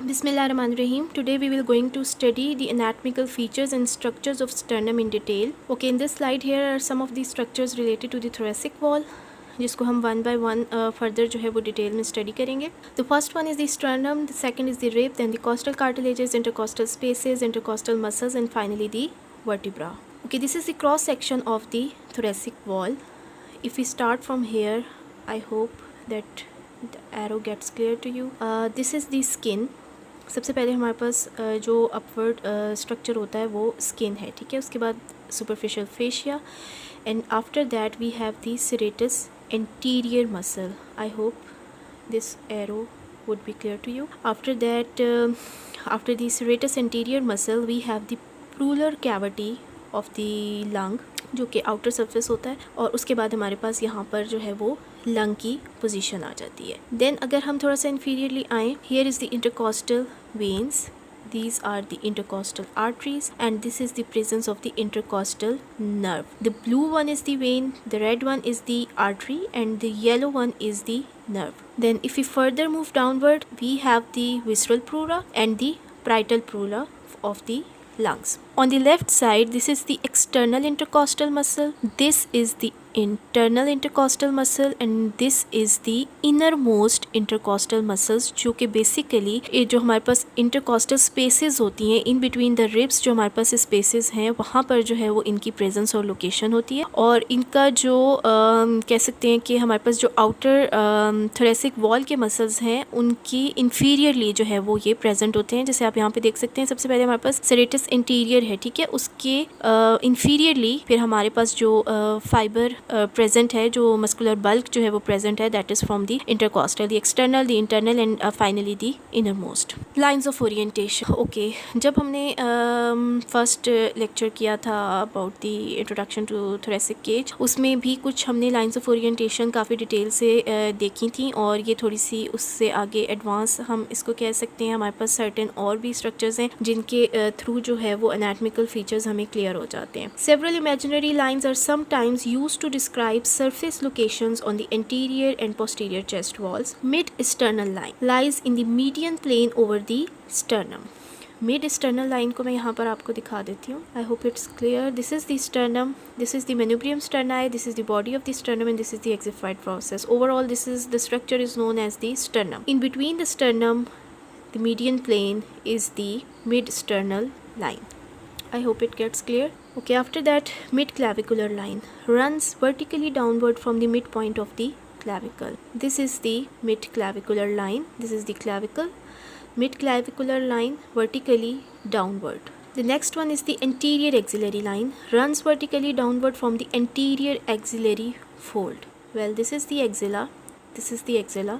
Bismillahirrahmanirrahim. Today we will going to study the anatomical features and structures of sternum in detail. Okay, in this slide here are some of the structures related to the thoracic wall, जिसको हम one by one further जो है वो detail में study करेंगे. The first one is the sternum, the second is the rib, then the costal cartilages, intercostal spaces, intercostal muscles and finally the vertebra. Okay, this is the cross section of the thoracic wall. If we start from here, I hope that the arrow gets clear to you. This is the skin. सबसे पहले हमारे पास जो upward structure होता है वो skin है, ठीक है. उसके बाद superficial fascia and after that we have the serratus anterior muscle. I hope this arrow would be clear to you. After that, after the serratus anterior muscle, we have the pleural cavity of the lung, जो कि outer surface होता है, और उसके बाद हमारे पास यहाँ पर जो है वो लंग की पोजीशन आ जाती है. देन अगर हम थोड़ा सा इन्फीरियरली आएँ, here is the intercostal veins, these are the intercostal arteries and this is the presence of the intercostal nerve. The blue one is the vein, the red one is the artery and the yellow one is the nerve. Then if we further move downward, we have the visceral pleura and the parietal pleura of the lungs. On the left side, this is the external intercostal muscle, this is the internal intercostal muscle and this is the innermost intercostal muscles, जो कि basically ये जो हमारे पास intercostal spaces होती हैं in between the ribs, जो हमारे पास spaces हैं वहाँ पर जो है वो इनकी presence और location होती है. और इनका जो कह सकते हैं कि हमारे पास जो outer thoracic wall के muscles हैं उनकी inferiorly जो है वो ये present होते हैं. जैसे आप यहाँ पे देख सकते हैं, सबसे पहले हमारे पास serratus anterior है, ठीक है. उसके inferiorly फिर हमारे पास जो fiber प्रेजेंट है, जो मस्कुलर बल्क जो है वो प्रेजेंट है, that is from the intercostal, the external, the internal and finally the innermost. Lines of orientation. Okay, जब हमने फर्स्ट लेक्चर किया था about the introduction to thoracic cage, उसमें भी कुछ हमने लाइन्स ऑफ ओरिएंटेशन काफ़ी डिटेल से देखी थी और ये थोड़ी सी उससे आगे एडवांस हम इसको कह सकते हैं. हमारे पास सर्टेन और भी स्ट्रक्चर्स हैं जिनके थ्रू जो है वो एनाटॉमिकल फीचर्स हमें क्लियर हो जाते हैं. Several imaginary lines are sometimes used to describe surface locations on the anterior and posterior chest walls. Mid-sternal line lies in the median plane over the sternum. Mid-sternal line को मैं यहाँ पर आपको दिखा देती हूँ. I hope it's clear. This is the sternum, this is the manubrium sterni, this is the body of the sternum and this is the exiphoid process. Overall, this is the structure is known as the sternum. In between the sternum, the median plane is the mid-sternal line. I hope it gets clear. Okay, after that, mid-clavicular line runs vertically downward from the midpoint of the clavicle. This is the mid-clavicular line. This is the clavicle. Mid-clavicular line vertically downward. The next one is the anterior axillary line. Runs vertically downward from the anterior axillary fold. Well, this is the axilla. This is the axilla.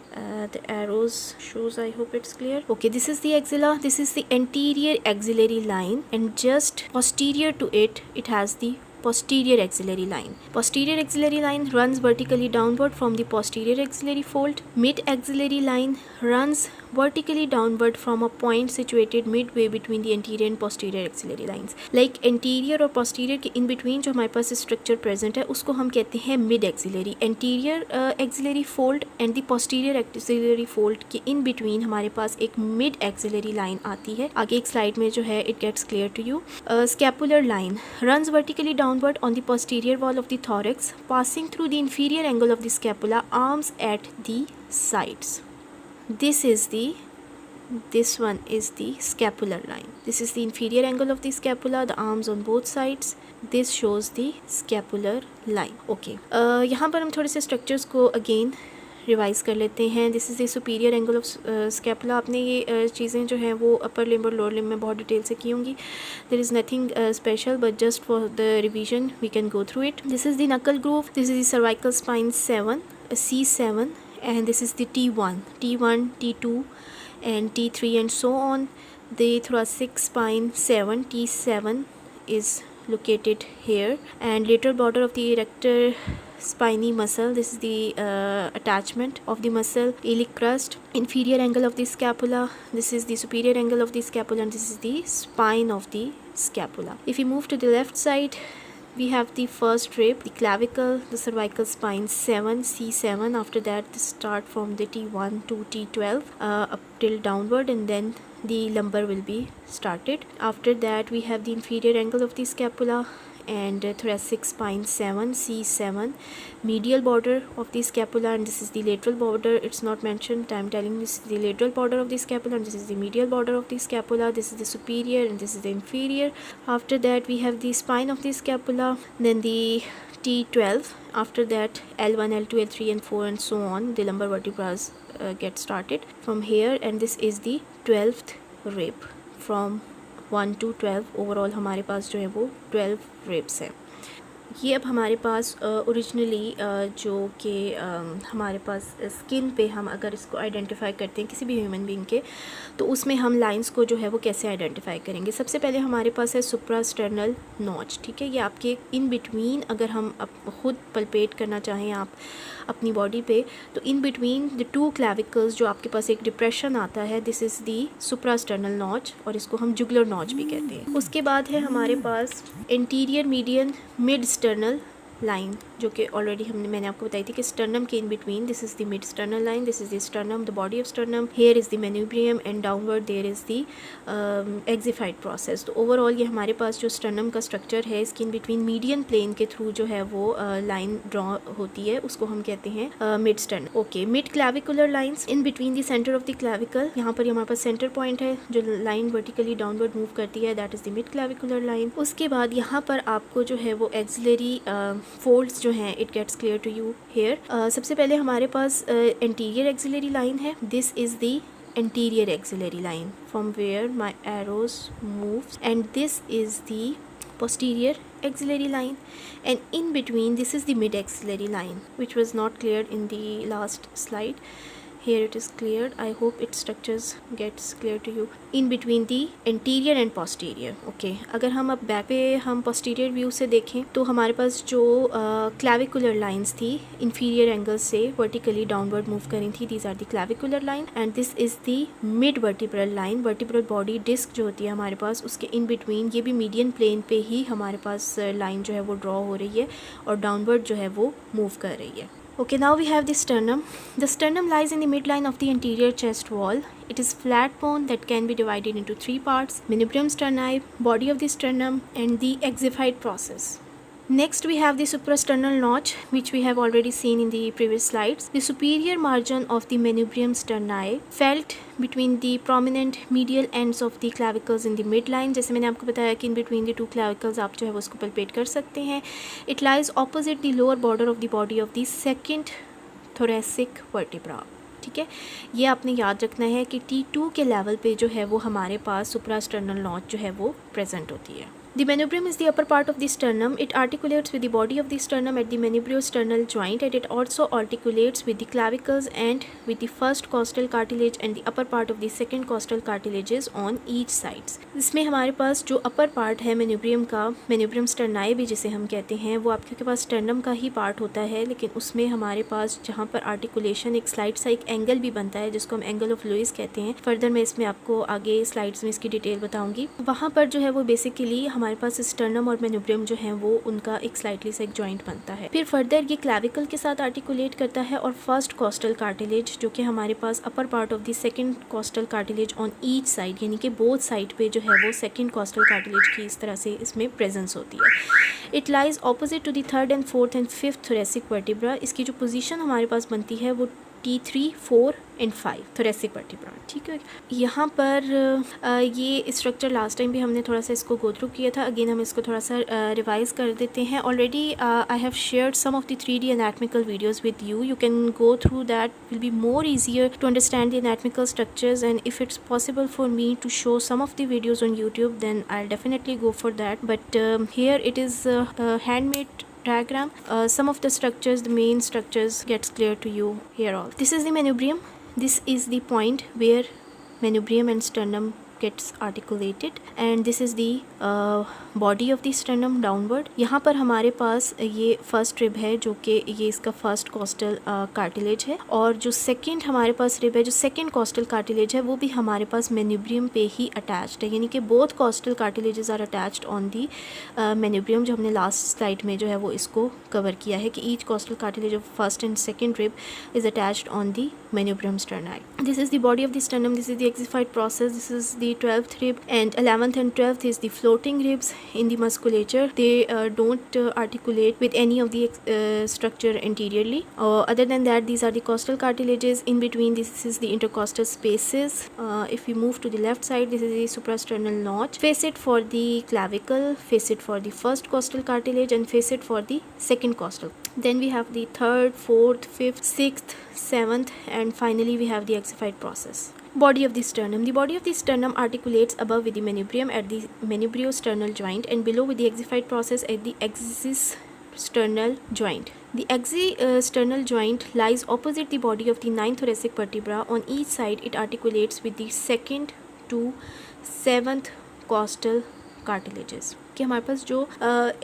The arrows shows, I hope it's clear. Okay, this is the axilla, this is the anterior axillary line and just posterior to it, it has the posterior axillary line. Posterior axillary line runs vertically downward from the posterior axillary fold. Mid axillary line runs vertically downward from a point situated midway between the anterior and posterior axillary lines. Like anterior और posterior के in between जो हमारे पास structure present है उसको हम कहते हैं mid axillary. Anterior axillary fold and the posterior axillary fold के in between हमारे पास एक mid axillary line आती है. आगे एक slide में जो है it gets clear to you. Scapular line runs vertically downward on the posterior wall of the thorax, passing through the inferior angle of the scapula, arms at the sides. This one is the scapular line. This is the inferior angle of the scapula, the arms on both sides. This shows the scapular line. Okay, यहाँ पर हम थोड़े से structures को again revise कर लेते हैं. This is the superior angle of scapula. आपने ये चीज़ें जो हैं वो अपर लिम्ब और लोअर लिम्ब में बहुत डिटेल से की होंगी. There is nothing special but just for the revision we can go through it. This is the nuchal groove. This is the cervical spine 7, C7 and this is the T1, T2 and T3 and so on. The thoracic spine 7, T7 is located here and lateral border of the erector spiny muscle. This is the attachment of the muscle. Iliac crust, inferior angle of the scapula. This is the superior angle of the scapula and this is the spine of the scapula. If you move to the left side, we have the first rib, the clavicle, the cervical spine 7, C7. After that, the start from the T1 to T12 up till downward, and then the lumbar will be started. After that, we have the inferior angle of the scapula and thoracic spine 7, C7, medial border of the scapula, and this is the lateral border. It's not mentioned, I'm telling this is the lateral border of the scapula, and this is the medial border of the scapula. This is the superior and this is the inferior. After that, we have the spine of the scapula, then the T12. After that, L1, L2, L3 and 4 and so on, the lumbar vertebrae get started from here, and this is the 12th rib. From 1 to 12 overall हमारे पास जो है वो 12 ribs हैं। ये अब हमारे पास originally जो कि हमारे पास स्किन पे हम अगर इसको आइडेंटिफाई करते हैं किसी भी ह्यूमन बीइंग के, तो उसमें हम लाइंस को जो है वो कैसे आइडेंटिफाई करेंगे। सबसे पहले हमारे पास है सुप्रास्टर्नल नॉच, ठीक है। ये आपके इन बिटवीन अगर हम खुद पल्पेट करना चाहें आप अपनी बॉडी पे, तो इन बिटवीन द टू क्लैविकल्स जो आपके पास एक डिप्रेशन आता है, this is the suprasternal notch, और इसको हम जुगुलर नॉच भी कहते हैं। उसके बाद है हमारे पास interior median mid sternal line, जो कि ऑलरेडी मैंने आपको बताई थी कि स्टर्नम के in between this is the mid sternal line, this is the sternum, the body of sternum, here is the manubrium and downward there is the xiphoid process. तो overall ये हमारे पास जो स्टर्नम का स्ट्रक्चर है, इसके in between median plane के through जो है वो लाइन ड्रॉ होती है, उसको हम कहते हैं mid sternum. Okay, mid clavicular lines in between the centre of the clavicle, यहाँ पर हमारे पास सेंटर पॉइंट है जो लाइन वर्टिकली डाउनवर्ड मूव करती है, that is the mid clavicular line. उसके बाद यहाँ पर आपको जो है वो एक्सिलरी फोल्ड्स जो हैं, it gets clear to you here. सबसे पहले हमारे पास एंटीरियर एक्सिलरी लाइन है, this is the anterior axillary line from where my arrows moves, and this is the posterior axillary line, and in between this is the mid axillary line, which was not cleared in the last slide. Here it is cleared. I hope its structures gets clear to you. In between the anterior and posterior. Okay, अगर हम अब back पे हम posterior view से देखें तो हमारे पास जो clavicular lines थी inferior angle से vertically downward move करी थी, these are the clavicular line, and this is the mid vertebral line. vertebral body disc जो होती है हमारे पास, उसके in between ये भी median plane पे ही हमारे पास line जो है वो draw हो रही है और downward जो है वो move कर रही है। Okay, now we have the sternum. The sternum lies in the midline of the anterior chest wall. It is flat bone that can be divided into three parts: manubrium sterni, body of the sternum, and the exiphyte process. Next we have the suprasternal notch, which we have already seen in the previous slides. The superior margin of the manubrium sterni felt between the prominent medial ends of the clavicles in the midline. जैसे मैंने आपको बताया कि in between the two clavicles आप जो है वो उसको palpate कर सकते हैं. It lies opposite the lower border of the body of the second thoracic vertebra. ठीक है, ये आपने याद रखना है कि T2 के लेवल पे जो है वो हमारे पास सुप्रास्टर्नल नॉच जो है वो प्रेजेंट होती है। The manubrium is the upper part of the sternum. It articulates with the body of the sternum at the manubriosternal joint, and it also articulates with the clavicles and with the first costal cartilage and the upper part of the second costal cartilages on each sides. इसमें हमारे पास जो upper part है manubrium का, manubrium sterni भी जिसे हम कहते हैं, वो आपके पास sternum का ही part होता है, लेकिन उसमें हमारे पास जहाँ पर articulation एक स्लाइड सा एक एंगल भी बनता है जिसको हम एंगल ऑफ लुइस कहते हैं। फर्दर मैं इसमें आपको आगे स्लाइड्स में इसकी डिटेल बताऊँगी। वहाँ पर जो है वो बेसिकली हमारे पास स्टर्नम और मेनुब्रियम जो है वो उनका एक स्लाइटली सा एक जॉइंट बनता है। फिर फर्दर ये क्लैविकल के साथ आर्टिकुलेट करता है और फर्स्ट कॉस्टल कार्टिलेज जो कि हमारे पास upper part of the second costal cartilage on each side, यानी कि बोथ साइड पे जो है वो सेकंड कॉस्टल कार्टिलेज की इस तरह से इसमें प्रेजेंस होती है। It lies opposite to the third and fourth and fifth thoracic vertebra. इसकी जो पोजीशन हमारे पास बनती है वो T3, 4 एंड 5 थोरेसिक वर्टिब्रा। ठीक है, यहाँ पर ये स्ट्रक्चर लास्ट टाइम भी हमने थोड़ा सा इसको गो थ्रू किया था। अगेन हम इसको थोड़ा सा रिवाइज कर देते हैं। Already I have shared some of the 3D anatomical videos with you. You can go through that. Will be more easier to understand the anatomical structures, and if it's possible for me to show some of the videos on YouTube, then I'll definitely go for that. But here it is handmade diagram. Some of the structures, the main structures gets clear to you here all. This is the manubrium. This is the point where manubrium and sternum gets articulated and this is the body of the sternum downward. यहाँ पर हमारे पास ये first rib है जो कि ये इसका first costal cartilage है और जो सेकंड हमारे पास रिब है, जो सेकंड कॉस्टल कार्टिलेज है वो भी हमारे पास मेन्यूब्रियम पे ही अटैच्ड है, यानी कि both costal cartilages are attached on the manubrium, जो हमने लास्ट स्लाइड में जो है वो इसको कवर किया है कि each costal cartilage of first and second rib is attached on the manubrium sterni. This is the body of the sternum, this is the exified process, this is the 12th rib, and 11th and 12th is the floating ribs in the musculature. They don't articulate with any of the structure anteriorly. Other than that, these are the costal cartilages. In between, this is the intercostal spaces. If we move to the left side, this is the suprasternal notch. Facet for the clavicle, facet for the first costal cartilage, and facet for the second costal. Then we have the third, fourth, fifth, sixth, seventh, and finally we have the exified process. Body of the sternum. The body of the sternum articulates above with the manubrium at the manubriosternal joint and below with the exified process at the axis-sternal joint. The axis-sternal joint lies opposite the body of the 9th thoracic vertebra. On each side, it articulates with the 2nd to 7th costal cartilages कि हमारे पास जो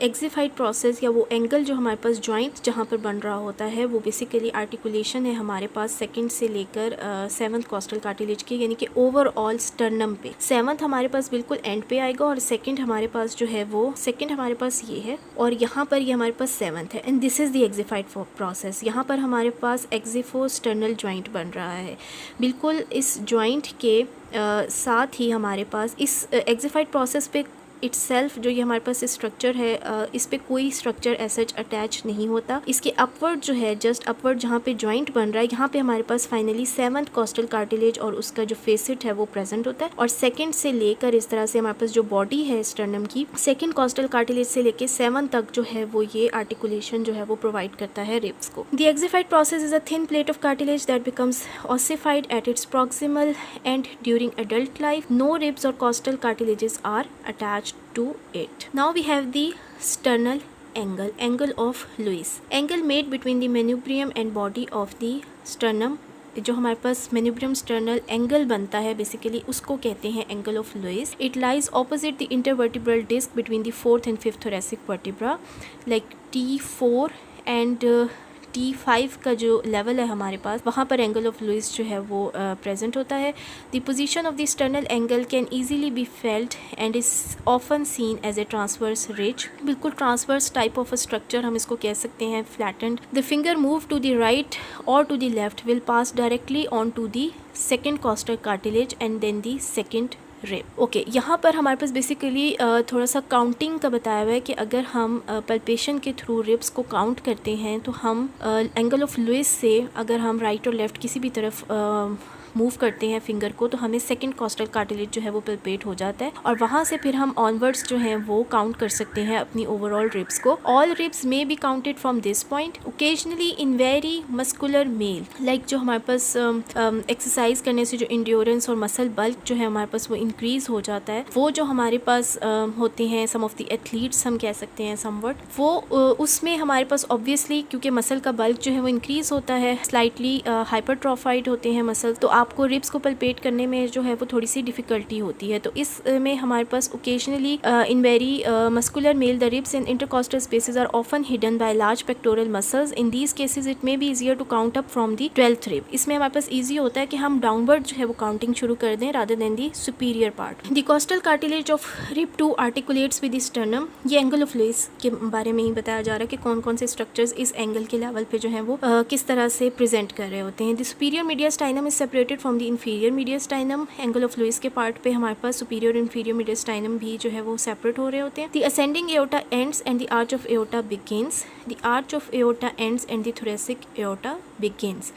एक्सिफाइड process या वो angle जो हमारे पास joint जहाँ पर बन रहा होता है वो बेसिकली आर्टिकुलेशन है हमारे पास सेकंड से लेकर 7th कॉस्टल कार्टिलेज की, यानी कि ओवरऑल स्टर्नम पे 7th हमारे पास बिल्कुल एंड पे आएगा और सेकंड हमारे पास जो है वो सेकंड हमारे पास ये है और यहाँ पर ये हमारे पास 7th है and this is the xiphoid process. यहाँ पर हमारे पास एक्सिफोस्टर्नल जॉइंट बन रहा है. बिल्कुल इस जॉइंट के साथ ही हमारे पास इस एक्सिफाइड प्रोसेस पे इट्सेल्फ जो ये हमारे पास स्ट्रक्चर है इस पे कोई स्ट्रक्चर एसच अटैच नहीं होता. इसके अपवर्ड जो है जस्ट अपवर्ड जहाँ पे जॉइंट बन रहा है यहाँ पे हमारे पास फाइनली 7th कॉस्टल कार्टिलेज और उसका जो फेसिट है वो प्रेजेंट होता है और सेकंड से लेकर इस तरह से हमारे पास जो बॉडी है स्टर्नम की सेकंड कॉस्टल कार्टिलेज से लेकर 7 तक जो है वो ये आर्टिकुलेशन जो है वो प्रोवाइड करता है रिब्स को. The xiphoid process is a thin plate of cartilage that becomes ossified at its proximal end during adult life. No ribs or costal cartilages are attached to it. Now we have the sternal angle, angle of Lewis. Angle made between the manubrium and body of the sternum. जो हमारे पास manubrium sternal angle बनता है basically उसको कहते हैं angle of Louis. It lies opposite the intervertebral disc between the 4th and 5th thoracic vertebra like T4 and T5 का जो level है हमारे पास वहाँ पर एंगल ऑफ लुइस जो है वो प्रेजेंट होता है. The position of the sternal angle can easily be felt and is often seen as a transverse ridge. बिल्कुल ट्रांसवर्स टाइप ऑफ स्ट्रक्चर हम इसको कह सकते हैं, flattened. The finger move to the right और to the left will pass directly on to the second costal cartilage and then the second rib. Okay, यहाँ पर हमारे पास बेसिकली थोड़ा सा काउंटिंग का बताया हुआ है कि अगर हम पल्पेशन के थ्रू रिब्स को काउंट करते हैं तो हम एंगल ऑफ लुइस से अगर हम राइट और लेफ्ट किसी भी तरफ मूव करते हैं फिंगर को तो हमें सेकंड कॉस्टल कार्टिलेज जो है वो पल्पेट हो जाता है और वहाँ से फिर हम ऑनवर्ड्स जो हैं वो काउंट कर सकते हैं अपनी ओवरऑल रिब्स को. All ribs may be counted from this point. Occasionally in very muscular male like जो हमारे पास एक्सरसाइज करने से जो इंड्योरेंस और मसल बल्क जो है हमारे पास वो इंक्रीज हो जाता है, वो जो हमारे पास होते हैं सम ऑफ द एथलीट्स हम कह सकते हैं समवट, वो उसमें हमारे पास ऑब्वियसली क्योंकि मसल का बल्क जो है वो इंक्रीज होता है, स्लाइटली हाइपरट्रोफाइड होते हैं मसल, तो आपको रिब्स को पल्पेट करने में जो है वो थोड़ी सी डिफिकल्टी होती है. तो इसमें हमारे पास occasionally in very muscular male the ribs and intercostal spaces are often hidden by large pectoral muscles. In these cases it may be easier to count up from the 12th rib. इसमें हमारे पास easy होता है कि हम downward जो है वो counting शुरू कर दें rather than the superior part. The costal cartilage of rib 2 articulates with the sternum. ये एंगल ऑफ लुइस के बारे में ही बताया जा रहा है कि कौन कौन से स्ट्रक्चर्स इस एंगल के लेवल पे जो है वो किस तरह से प्रेजेंट कर रहे होते हैं. The superior mediastinum is separated from the inferior mediastinum. Angle of Louis के पार्ट पे हमारे पास सुपीरियर और इंफीरियर मीडियस्टाइनम भी जो है वो सेपरेट हो रहे होते हैं. The ascending aorta ends and the arch of aorta begins. The arch of aorta ends and the thoracic aorta begins.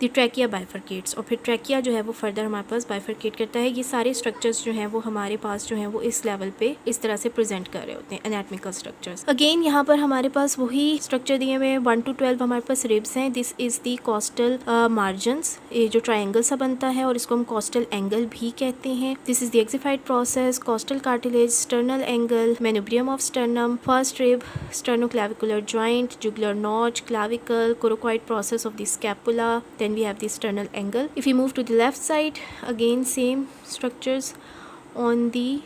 The trachea bifurcates और फिर ट्रैकिया जो है वो फर्दर हमारे पास बाइफरकेट करता है. ये सारे स्ट्रक्चर्स जो हैं वो हमारे पास जो हैं वो इस लेवल पे इस तरह से प्रेजेंट कर रहे होते हैं एनाटॉमिकल स्ट्रक्चर्स. अगेन यहाँ पर हमारे पास वही स्ट्रक्चर दिए हुए 1 to 12 हमारे पास रिब्स हैं. This is the costal margins, ये जो ट्राइंगल सा बनता है और इसको हम कॉस्टल एंगल भी कहते हैं. This is the xiphoid process, costal cartilage, sternal angle, manubrium of sternum, first rib, sternoclavicular joint, jugular notch, clavicle, coracoid process of the scapula. Then we have the sternal angle. If we move to the left side, again same structures, on the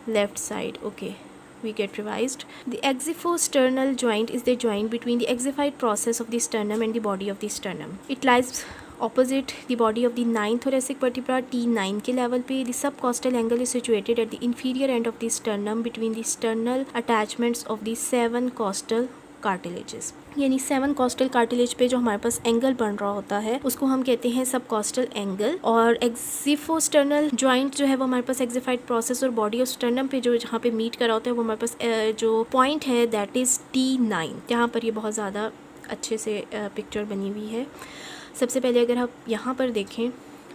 left side. Okay, we get revised. The exifosternal joint is the joint between the exified process of the sternum and the body of the sternum. It lies opposite the body of the 9th thoracic vertebra T9 के level पे. The subcostal angle is situated at the inferior end of the sternum between the sternal attachments of the 7 costal cartilages. यानी 7 costal cartilage पे जो हमारे पास angle बन रहा होता है उसको हम कहते हैं सब कॉस्टल एंगल. और एक्जिफोस्टर्नल जॉइंट जो है वो हमारे पास एक्जिफाइड प्रोसेस और बॉडी ऑफ स्टर्नम पे जो जहाँ पे मीट करा होता है वो हमारे पास जो पॉइंट है दैट इज़ T9. यहाँ पर ये बहुत ज़्यादा अच्छे से पिक्चर बनी हुई है. सबसे पहले अगर आप यहाँ पर देखें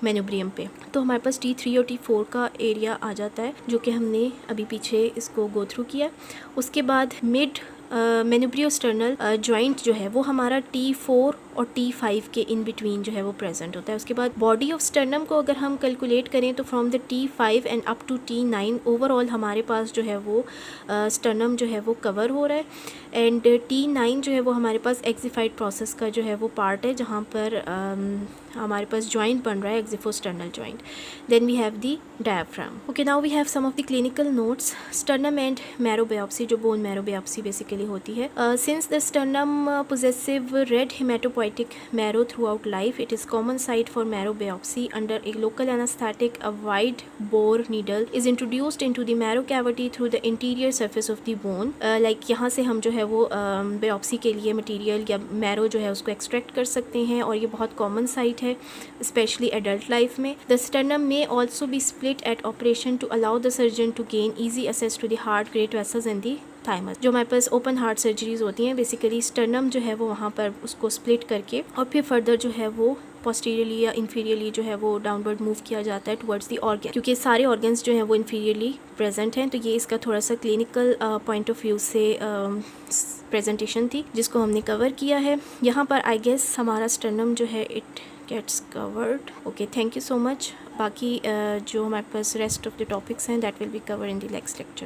मेनुब्रियम पे तो हमारे पास T3 और T4 का एरिया आ जाता है जो कि हमने अभी पीछे इसको गो थ्रू किया. उसके बाद मिड मेनुब्रियोस्टर्नल जॉइंट जो है वो हमारा T4 और T5 के इन बिटवीन जो है वो प्रेजेंट होता है. उसके बाद बॉडी ऑफ स्टर्नम को अगर हम कैलकुलेट करें तो from the T5 and up to T9 overall हमारे पास जो है वो स्टर्नम जो है वो कवर हो रहा है. एंड T9 जो है वो हमारे पास एक्जिफाइड प्रोसेस का जो है वो पार्ट है जहाँ पर हमारे पास जॉइंट बन रहा है xiphisternal joint. Then we have the diaphragm. Okay, now we have some of the clinical notes. Sternum and marrow biopsy, जो बोन मैरो बायोप्सी बेसिकली होती है. Since the sternum possessive red haematopoietic marrow throughout life, it is common site for marrow biopsy. Under a local anaesthetic a wide bore needle is introduced into the marrow cavity through the interior surface of the bone. Like यहाँ से हम जो है वो biopsy के लिए material या marrow जो है उसको एक्सट्रैक्ट कर सकते हैं और ये बहुत कॉमन साइट है स्पेशली एडल्ट लाइफ में. The sternum may also be split at operation to allow the surgeon to gain easy access to the heart, great vessels and the thymus. जो हमारे पास ओपन हार्ट सर्जरीज होती हैं basically sternum जो है वो वहाँ पर उसको स्प्लिट करके और फिर फर्दर जो है वो पोस्टीरियरली या इंफीरियरली जो है वो डाउनवर्ड मूव किया जाता है टुवर्ड्स द ऑर्गन, क्योंकि सारे ऑर्गन्स जो हैं वो इंफीरियरली प्रेजेंट हैं. तो ये इसका थोड़ा सा क्लिनिकल पॉइंट ऑफ व्यू से प्रेजेंटेशन थी जिसको हमने कवर किया है. यहाँ पर आई गेस हमारा स्टर्नम जो है it gets covered. Okay, thank you so much. बाकी जो हमारे पास रेस्ट ऑफ द टॉपिक्स हैं that will be cover in the next lecture.